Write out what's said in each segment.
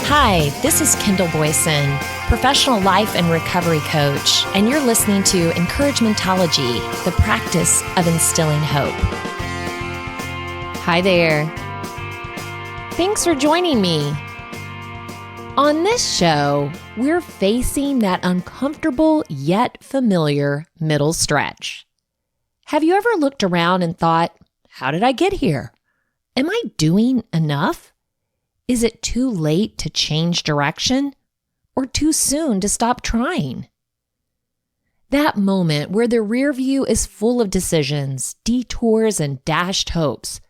Hi, this is Kendall Boyson, professional life and recovery coach, and you're listening to Encouragementology, the practice of instilling hope. Hi there. Thanks for joining me. On this show, we're facing that uncomfortable yet familiar middle stretch. Have you ever looked around and thought, how did I get here? Am I doing enough? Is it too late to change direction or too soon to stop trying? That moment where the rear view is full of decisions, detours, and dashed hopes,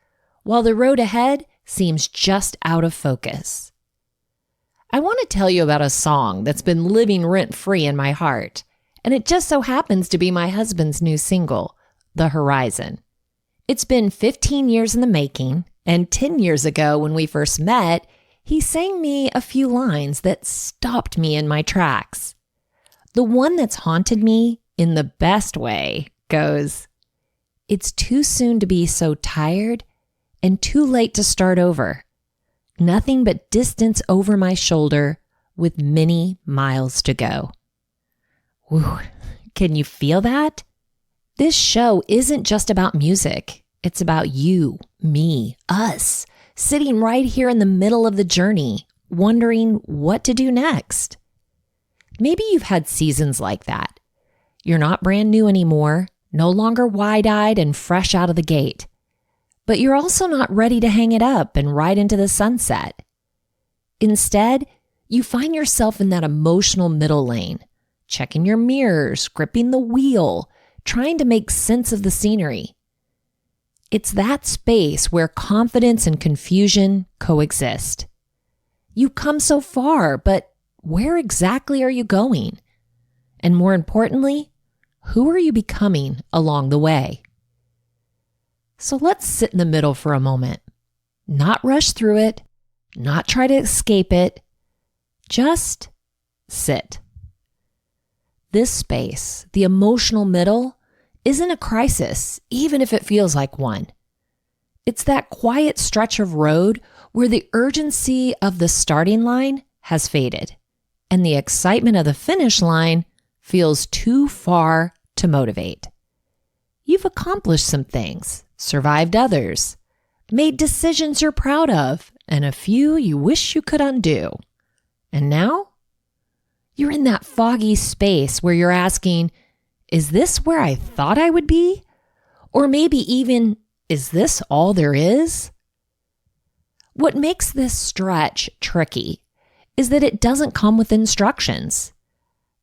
while the road ahead seems just out of focus. I want to tell you about a song that's been living rent-free in my heart, and it just so happens to be my husband's new single, The Horizon. It's been 15 years in the making, and 10 years ago when we first met, he sang me a few lines that stopped me in my tracks. The one that's haunted me in the best way goes, "It's too soon to be so tired and too late to start over. Nothing but distance over my shoulder with many miles to go." Whew, can you feel that? This show isn't just about music. It's about you, me, us, sitting right here in the middle of the journey, wondering what to do next. Maybe you've had seasons like that. You're not brand new anymore, no longer wide-eyed and fresh out of the gate. But you're also not ready to hang it up and ride into the sunset. Instead, you find yourself in that emotional middle lane, checking your mirrors, gripping the wheel, trying to make sense of the scenery. It's that space where confidence and confusion coexist. You come so far, but where exactly are you going? And more importantly, who are you becoming along the way? So let's sit in the middle for a moment. Not rush through it, not try to escape it, just sit. This space, the emotional middle, isn't a crisis, even if it feels like one. It's that quiet stretch of road where the urgency of the starting line has faded, and the excitement of the finish line feels too far to motivate. You've accomplished some things, survived others, made decisions you're proud of, and a few you wish you could undo. And now? You're in that foggy space where you're asking, is this where I thought I would be? Or maybe even, is this all there is? What makes this stretch tricky is that it doesn't come with instructions.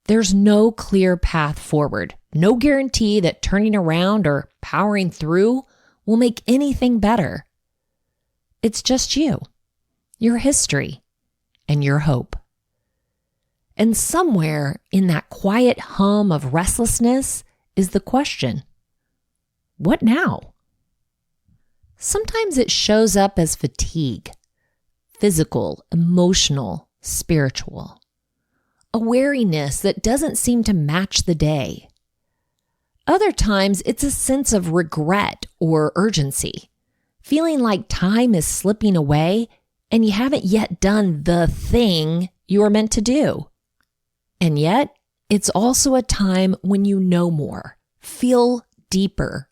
There's no clear path forward, no guarantee that turning around or powering through will make anything better. It's just you, your history, and your hope. And somewhere in that quiet hum of restlessness is the question, what now? Sometimes it shows up as fatigue, physical, emotional, spiritual. A weariness that doesn't seem to match the day. Other times it's a sense of regret or urgency, feeling like time is slipping away and you haven't yet done the thing you were meant to do. And yet, it's also a time when you know more, feel deeper,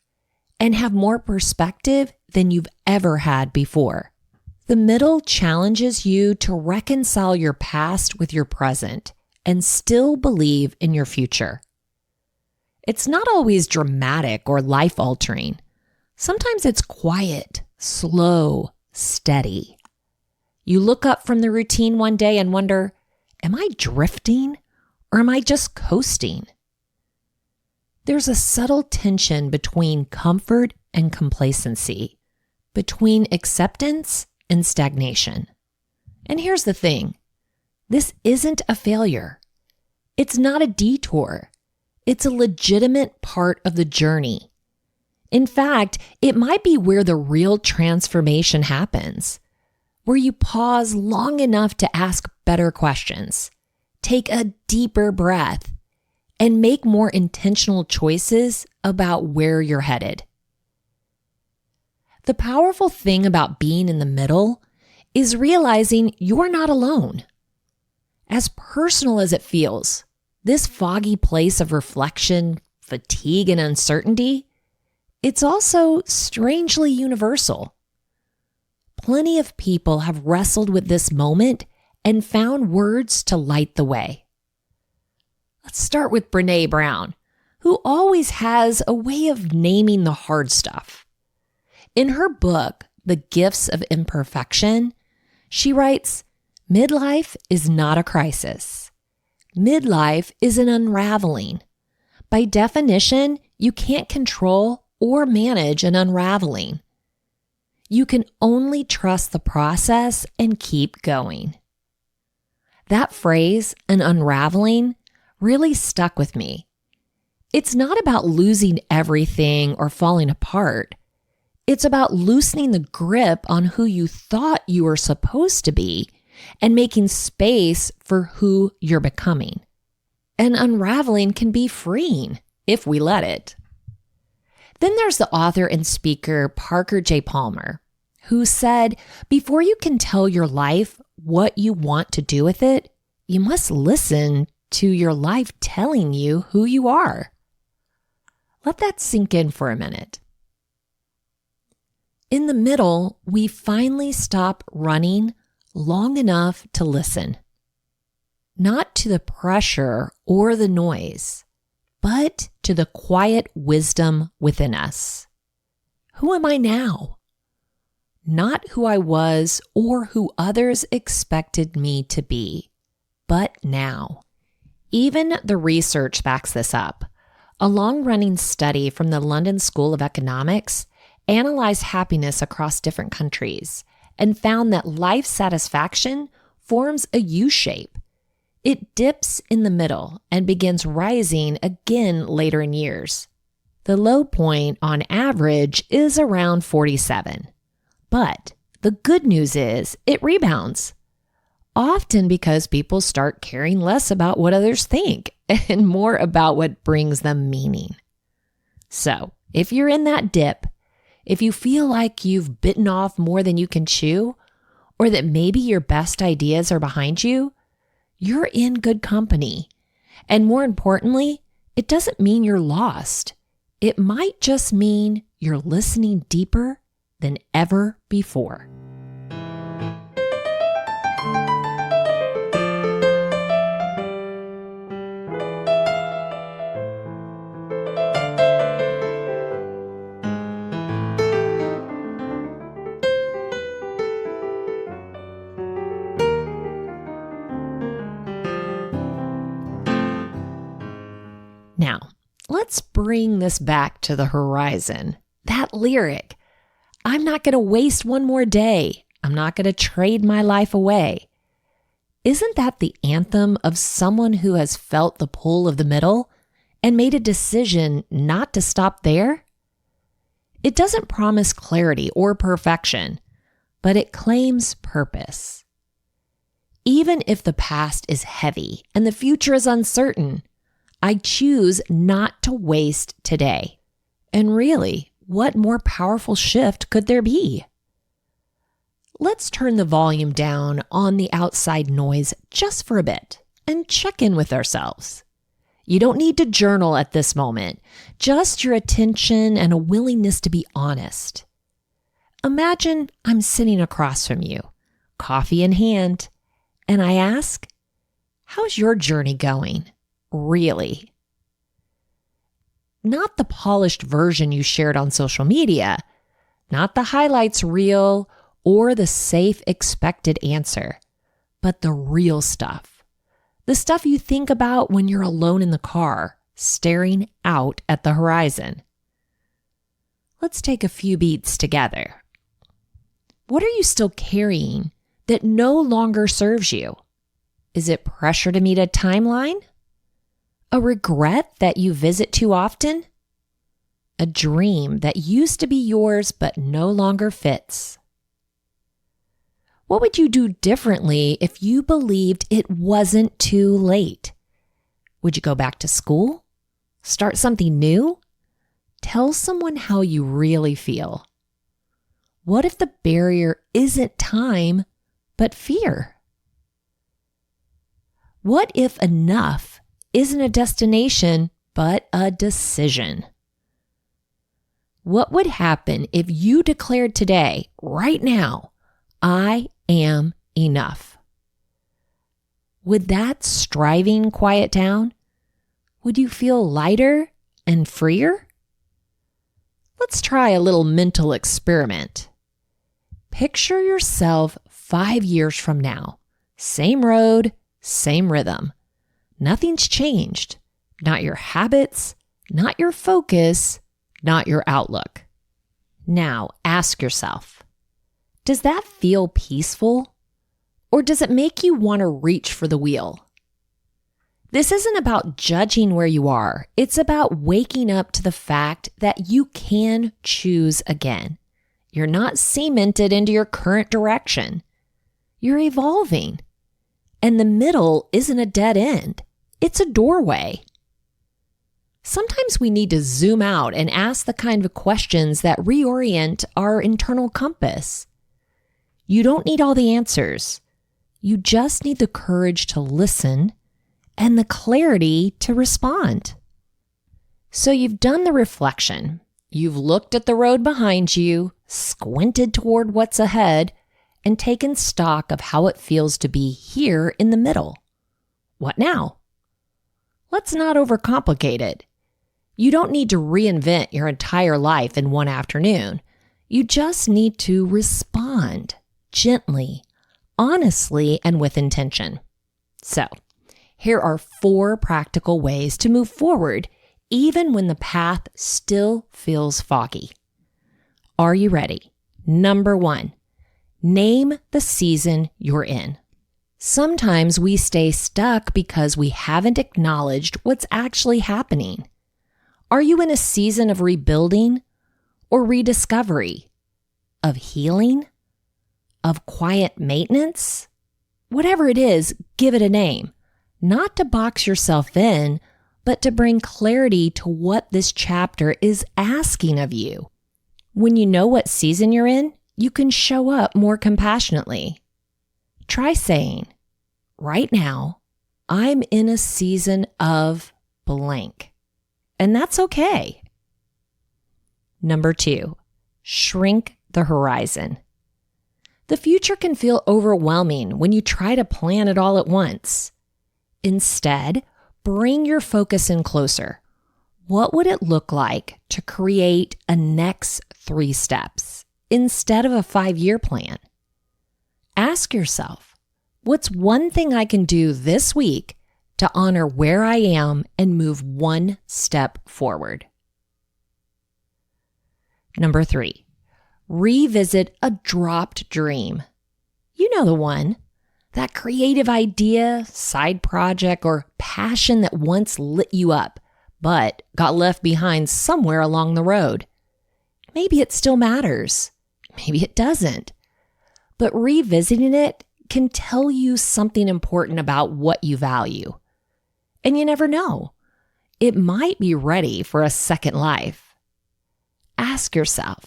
and have more perspective than you've ever had before. The middle challenges you to reconcile your past with your present and still believe in your future. It's not always dramatic or life-altering. Sometimes it's quiet, slow, steady. You look up from the routine one day and wonder, am I drifting? Or am I just coasting? There's a subtle tension between comfort and complacency, between acceptance and stagnation. And here's the thing. This isn't a failure. It's not a detour. It's a legitimate part of the journey. In fact, it might be where the real transformation happens, where you pause long enough to ask better questions, take a deeper breath, and make more intentional choices about where you're headed. The powerful thing about being in the middle is realizing you're not alone. As personal as it feels, this foggy place of reflection, fatigue, and uncertainty, it's also strangely universal. Plenty of people have wrestled with this moment and found words to light the way. Let's start with Brené Brown, who always has a way of naming the hard stuff. In her book, The Gifts of Imperfection, she writes, "Midlife is not a crisis. Midlife is an unraveling. By definition, you can't control or manage an unraveling. You can only trust the process and keep going." That phrase, an unraveling, really stuck with me. It's not about losing everything or falling apart. It's about loosening the grip on who you thought you were supposed to be and making space for who you're becoming. And unraveling can be freeing if we let it. Then there's the author and speaker Parker J. Palmer, who said, before you can tell your life what you want to do with it, you must listen to your life telling you who you are. Let that sink in for a minute. In the middle, we finally stop running long enough to listen. Not to the pressure or the noise, but to the quiet wisdom within us. Who am I now? Not who I was or who others expected me to be, but now. Even the research backs this up. A long-running study from the London School of Economics analyzed happiness across different countries and found that life satisfaction forms a U-shape. It dips in the middle and begins rising again later in years. The low point on average is around 47. But the good news is it rebounds. Often because people start caring less about what others think and more about what brings them meaning. So, if you're in that dip, if you feel like you've bitten off more than you can chew, or that maybe your best ideas are behind you, you're in good company. And more importantly, it doesn't mean you're lost. It might just mean you're listening deeper than ever before. Now, let's bring this back to the horizon. That lyric, I'm not going to waste one more day. I'm not going to trade my life away. Isn't that the anthem of someone who has felt the pull of the middle and made a decision not to stop there? It doesn't promise clarity or perfection, but it claims purpose. Even if the past is heavy and the future is uncertain, I choose not to waste today. And really, what more powerful shift could there be? Let's turn the volume down on the outside noise just for a bit and check in with ourselves. You don't need to journal at this moment, just your attention and a willingness to be honest. Imagine I'm sitting across from you, coffee in hand, and I ask, how's your journey going? Really? Not the polished version you shared on social media, not the highlights reel or the safe expected answer, but the real stuff. The stuff you think about when you're alone in the car, staring out at the horizon. Let's take a few beats together. What are you still carrying that no longer serves you? Is it pressure to meet a timeline? A regret that you visit too often? A dream that used to be yours but no longer fits? What would you do differently if you believed it wasn't too late? Would you go back to school? Start something new? Tell someone how you really feel. What if the barrier isn't time, but fear? What if enough isn't a destination, but a decision? What would happen if you declared today, right now, I am enough? Would that striving quiet down? Would you feel lighter and freer? Let's try a little mental experiment. Picture yourself 5 years from now. Same road, same rhythm. Nothing's changed. Not your habits, not your focus, not your outlook. Now ask yourself, does that feel peaceful? Or does it make you want to reach for the wheel? This isn't about judging where you are. It's about waking up to the fact that you can choose again. You're not cemented into your current direction. You're evolving. And the middle isn't a dead end. It's a doorway. Sometimes we need to zoom out and ask the kind of questions that reorient our internal compass. You don't need all the answers. You just need the courage to listen and the clarity to respond. So you've done the reflection. You've looked at the road behind you, squinted toward what's ahead, and taken stock of how it feels to be here in the middle. What now? Let's not overcomplicate it. You don't need to reinvent your entire life in one afternoon. You just need to respond gently, honestly, and with intention. So, here are 4 practical ways to move forward, even when the path still feels foggy. Are you ready? Number 1, name the season you're in. Sometimes we stay stuck because we haven't acknowledged what's actually happening. Are you in a season of rebuilding or rediscovery? Of healing? Of quiet maintenance? Whatever it is, give it a name. Not to box yourself in, but to bring clarity to what this chapter is asking of you. When you know what season you're in, you can show up more compassionately. Try saying, right now, I'm in a season of blank. And that's okay. Number 2, shrink the horizon. The future can feel overwhelming when you try to plan it all at once. Instead, bring your focus in closer. What would it look like to create a next 3 steps instead of a 5-year plan? Ask yourself, what's one thing I can do this week to honor where I am and move 1 step forward? Number 3, revisit a dropped dream. You know the one. That creative idea, side project, or passion that once lit you up, but got left behind somewhere along the road. Maybe it still matters. Maybe it doesn't. But revisiting it can tell you something important about what you value. And you never know. It might be ready for a second life. Ask yourself,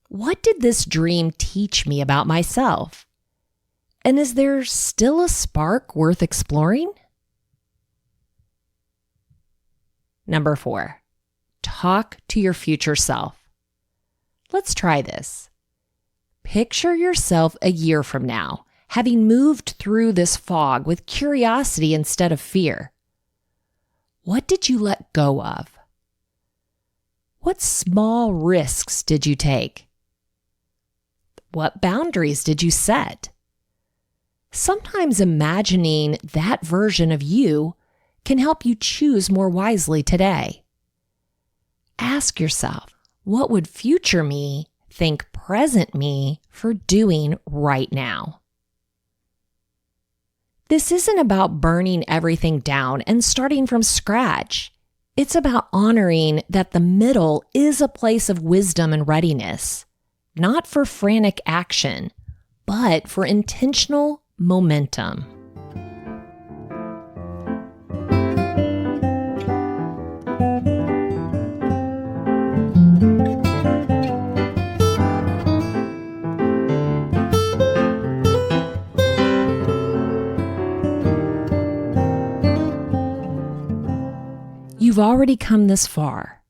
what did this dream teach me about myself? And is there still a spark worth exploring? Number 4, talk to your future self. Let's try this. Picture yourself a year from now, having moved through this fog with curiosity instead of fear. What did you let go of? What small risks did you take? What boundaries did you set? Sometimes imagining that version of you can help you choose more wisely today. Ask yourself, what would future me thank present me for doing right now? This isn't about burning everything down and starting from scratch. It's about honoring that the middle is a place of wisdom and readiness, not for frantic action, but for intentional momentum. already come this far.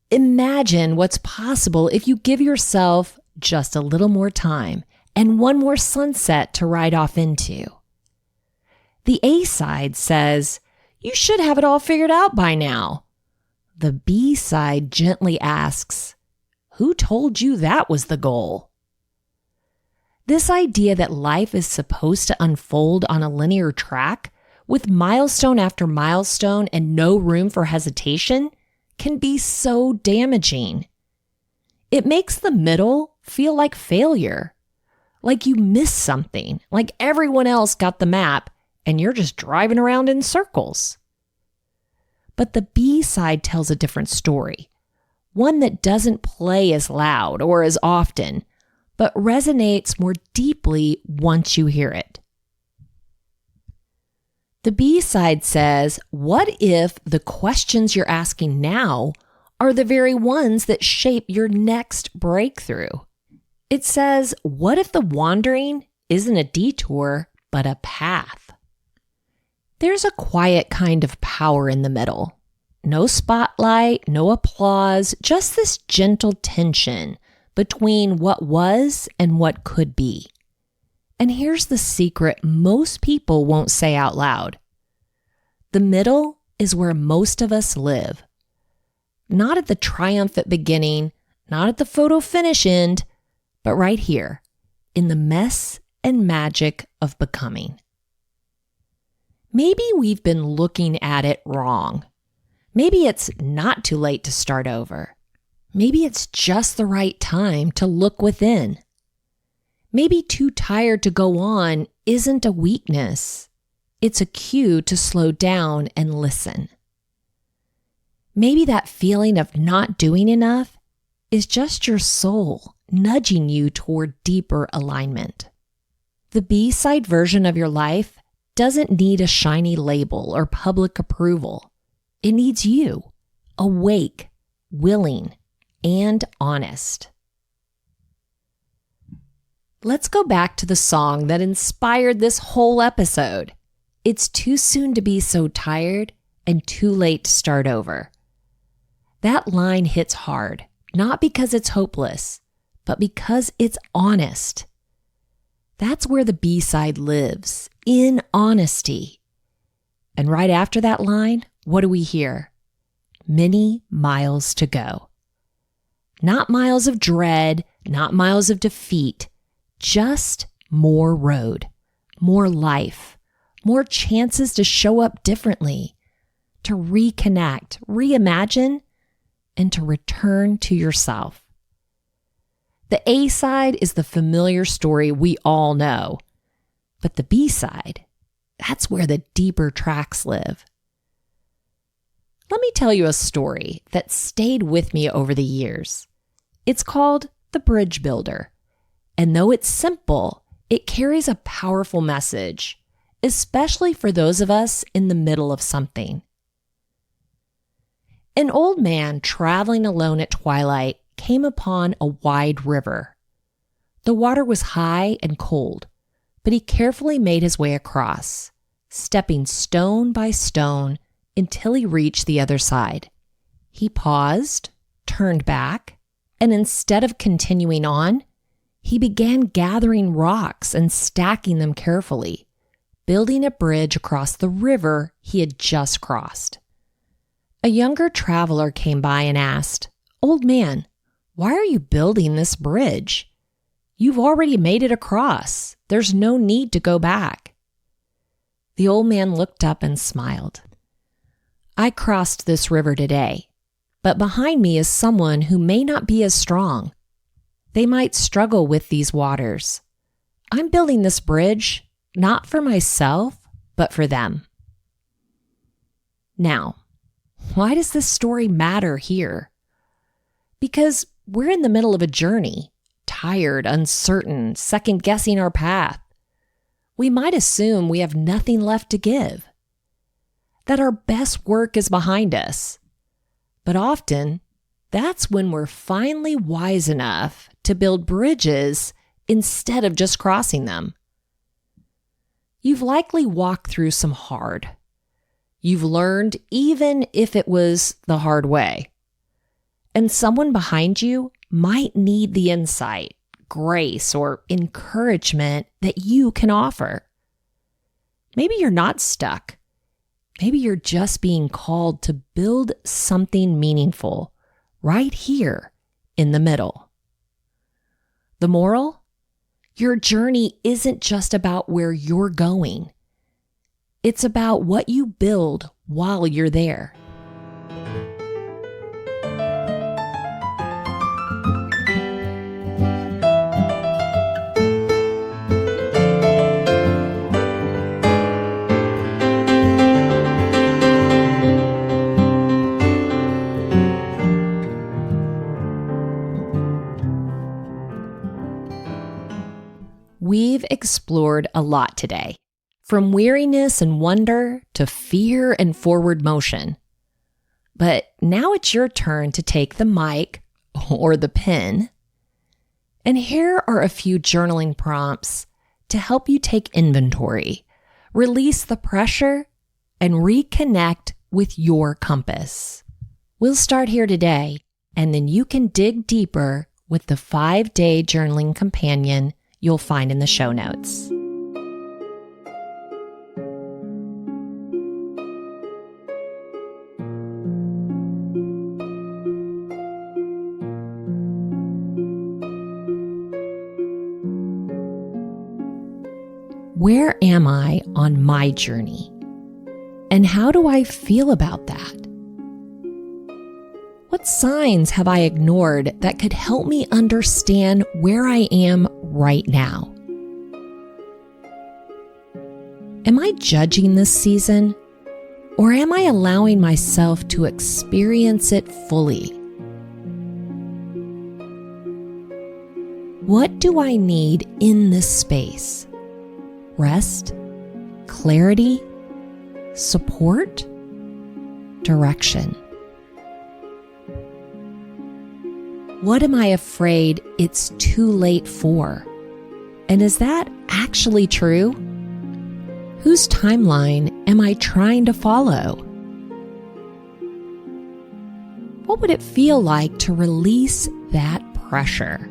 Imagine what's possible if you give yourself just a little more time and one more sunset to ride off into. The A side says, you should have it all figured out by now. The B side gently asks, who told you that was the goal? This idea that life is supposed to unfold on a linear track with milestone after milestone and no room for hesitation can be so damaging. It makes the middle feel like failure, like you missed something, like everyone else got the map and you're just driving around in circles. But the B side tells a different story, one that doesn't play as loud or as often, but resonates more deeply once you hear it. The B side says, what if the questions you're asking now are the very ones that shape your next breakthrough? It says, what if the wandering isn't a detour, but a path? There's a quiet kind of power in the middle. No spotlight, no applause, just this gentle tension between what was and what could be. And here's the secret most people won't say out loud. The middle is where most of us live. Not at the triumphant beginning, not at the photo finish end, but right here, in the mess and magic of becoming. Maybe we've been looking at it wrong. Maybe it's not too late to start over. Maybe it's just the right time to look within. Maybe too tired to go on isn't a weakness. It's a cue to slow down and listen. Maybe that feeling of not doing enough is just your soul nudging you toward deeper alignment. The B-side version of your life doesn't need a shiny label or public approval. It needs you, awake, willing, and honest. Let's go back to the song that inspired this whole episode. It's too soon to be so tired and too late to start over. That line hits hard, not because it's hopeless, but because it's honest. That's where the B-side lives, in honesty. And right after that line, what do we hear? Many miles to go. Not miles of dread, not miles of defeat, just more road, more life, more chances to show up differently, to reconnect, reimagine, and to return to yourself. The A side is the familiar story we all know, but the B side, that's where the deeper tracks live. Let me tell you a story that stayed with me over the years. It's called The Bridge Builder, and though it's simple, it carries a powerful message, especially for those of us in the middle of something. An old man traveling alone at twilight came upon a wide river. The water was high and cold, but he carefully made his way across, stepping stone by stone until he reached the other side. He paused, turned back, and instead of continuing on, he began gathering rocks and stacking them carefully, building a bridge across the river he had just crossed. A younger traveler came by and asked, "Old man, why are you building this bridge? You've already made it across. There's no need to go back." The old man looked up and smiled. "I crossed this river today, but behind me is someone who may not be as strong. They might struggle with these waters. I'm building this bridge, not for myself, but for them." Now, why does this story matter here? Because we're in the middle of a journey, tired, uncertain, second-guessing our path. We might assume we have nothing left to give, that our best work is behind us. But often, that's when we're finally wise enough to build bridges instead of just crossing them. You've likely walked through some hard. you've learned, even if it was the hard way. And someone behind you might need the insight, grace, or encouragement that you can offer. Maybe you're not stuck. Maybe you're just being called to build something meaningful right here in the middle. The moral? Your journey isn't just about where you're going. It's about what you build while you're there. We've explored a lot today, from weariness and wonder to fear and forward motion. But now it's your turn to take the mic or the pen. And here are a few journaling prompts to help you take inventory, release the pressure, and reconnect with your compass. We'll start here today, and then you can dig deeper with the 5-day journaling companion you'll find in the show notes. Where am I on my journey? And how do I feel about that? What signs have I ignored that could help me understand where I am right now? Am I judging this season, or am I allowing myself to experience it fully? What do I need in this space? Rest, clarity, support, direction. What am I afraid it's too late for? And is that actually true? Whose timeline am I trying to follow? What would it feel like to release that pressure?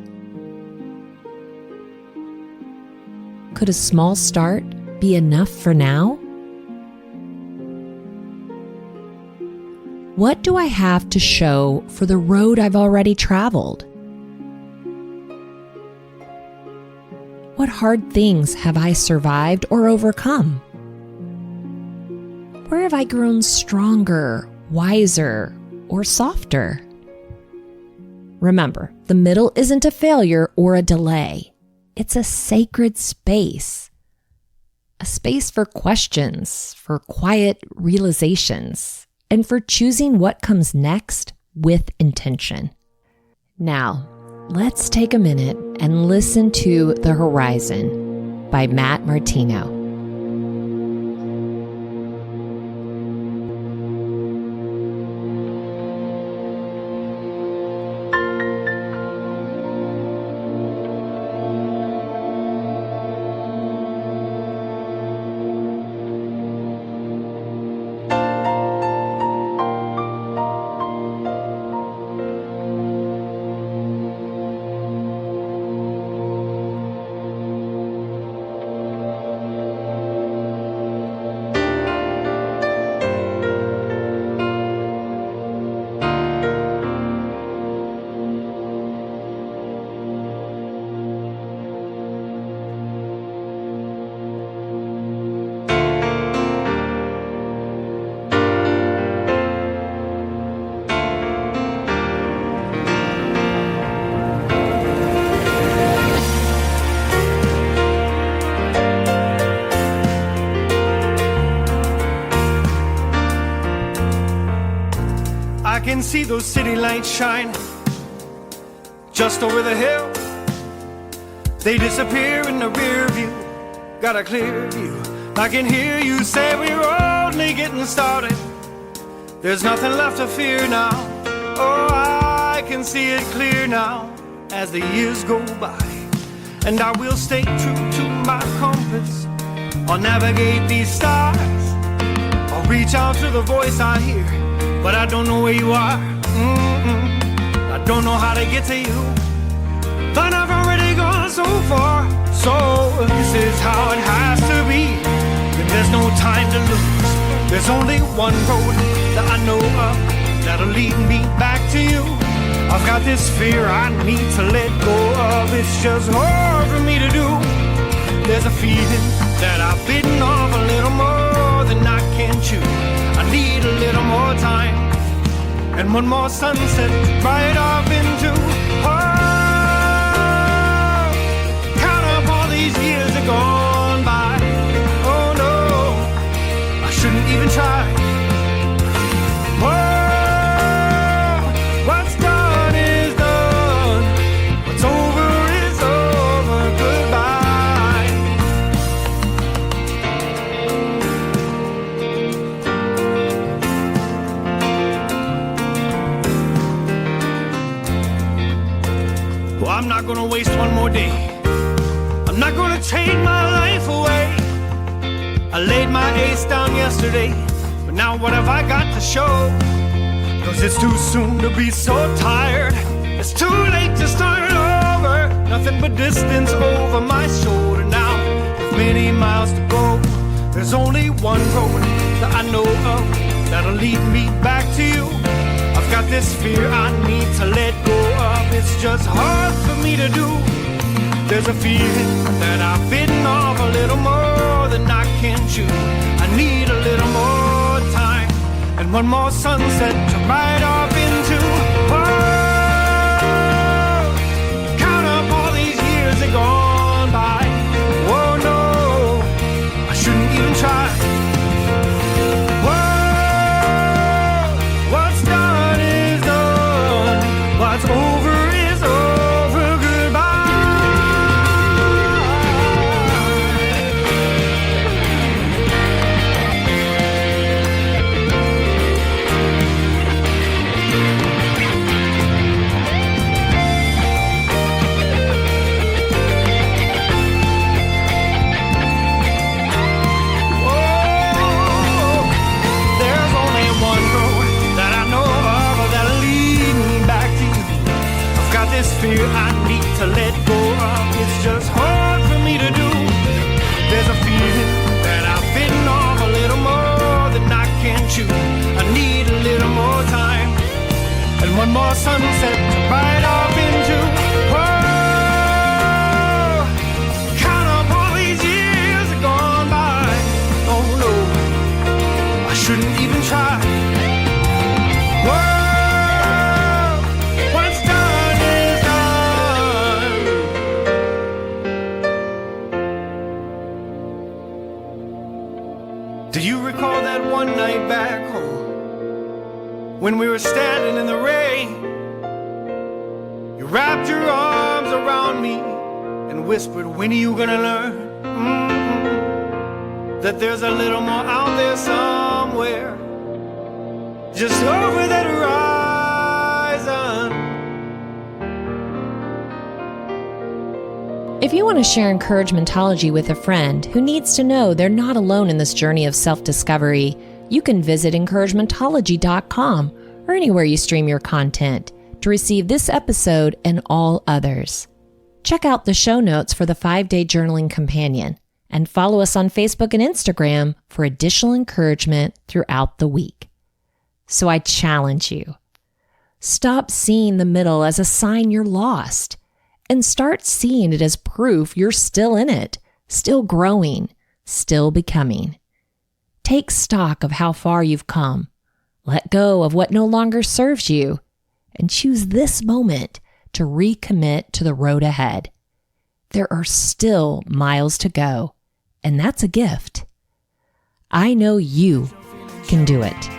Could a small start be enough for now? What do I have to show for the road I've already traveled? What hard things have I survived or overcome? Where have I grown stronger, wiser, or softer? Remember, the middle isn't a failure or a delay. It's a sacred space. A space for questions, for quiet realizations, and for choosing what comes next with intention. Now, let's take a minute and listen to The Horizon by Matt Martino. I can see those city lights shine just over the hill. They disappear in the rear view. Got a clear view. I can hear you say we're only getting started. There's nothing left to fear now. Oh, I can see it clear now as the years go by. And I will stay true to my compass. I'll navigate these stars. I'll reach out to the voice I hear, but I don't know where you are. I don't know how to get to you, but I've already gone so far. So this is how it has to be. Then there's no time to lose. There's only one road that I know of that'll lead me back to you. I've got this fear I need to let go of. It's just hard for me to do. There's a feeling that I've bitten off a little more than I can chew. I need a little more time and one more sunset right off into. Oh, count up all these years that gone by. Oh no, I shouldn't even try. Oh, what's done is done. What's over is over. Goodbye. Well, I'm not gonna waste one more day. I'm not gonna trade my life away. I laid my ace down yesterday, but now what have I got to show? 'Cause it's too soon to be so tired. It's too late to start over. Nothing but distance over my shoulder now. With many miles to go, there's only one road that I know of that'll lead me back to you. I've got this fear I need to let go of. It's just hard for me to do. There's a feeling that I've bitten off a little more than I can chew. I need a little more time and one more sunset to ride off into. Oh, count up all these years that gone by. Oh no, I shouldn't even try. Whoa, what's done is done. What's over is over. This fear I need to let go of. It's just hard for me to do. There's a feeling that I've bitten off a little more than I can chew. I need a little more time and one more sunset to ride off into. Oh, count up all these years that gone by. Oh no, I shouldn't even try. Whoa, do you recall that one night back home when we were standing in the rain? You wrapped your arms around me and whispered, when are you gonna learn that there's a little more out there somewhere, just over that horizon? If you want to share encouragementology with a friend who needs to know they're not alone in this journey of self-discovery, you can visit encouragementology.com or anywhere you stream your content to receive this episode and all others. Check out the show notes for the 5-Day Journaling Companion and follow us on Facebook and Instagram for additional encouragement throughout the week. So I challenge you, stop seeing the middle as a sign you're lost and start seeing it as proof you're still in it, still growing, still becoming. Take stock of how far you've come, let go of what no longer serves you, and choose this moment to recommit to the road ahead. There are still miles to go, and that's a gift. I know you can do it.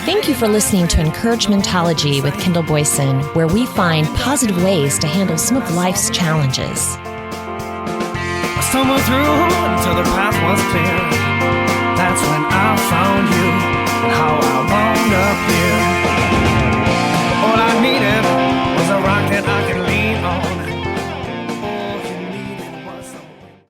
Thank you for listening to Encouragementology with Kendall Boyson, where we find positive ways to handle some of life's challenges. I stumbled through until the path was clear. That's when I found you.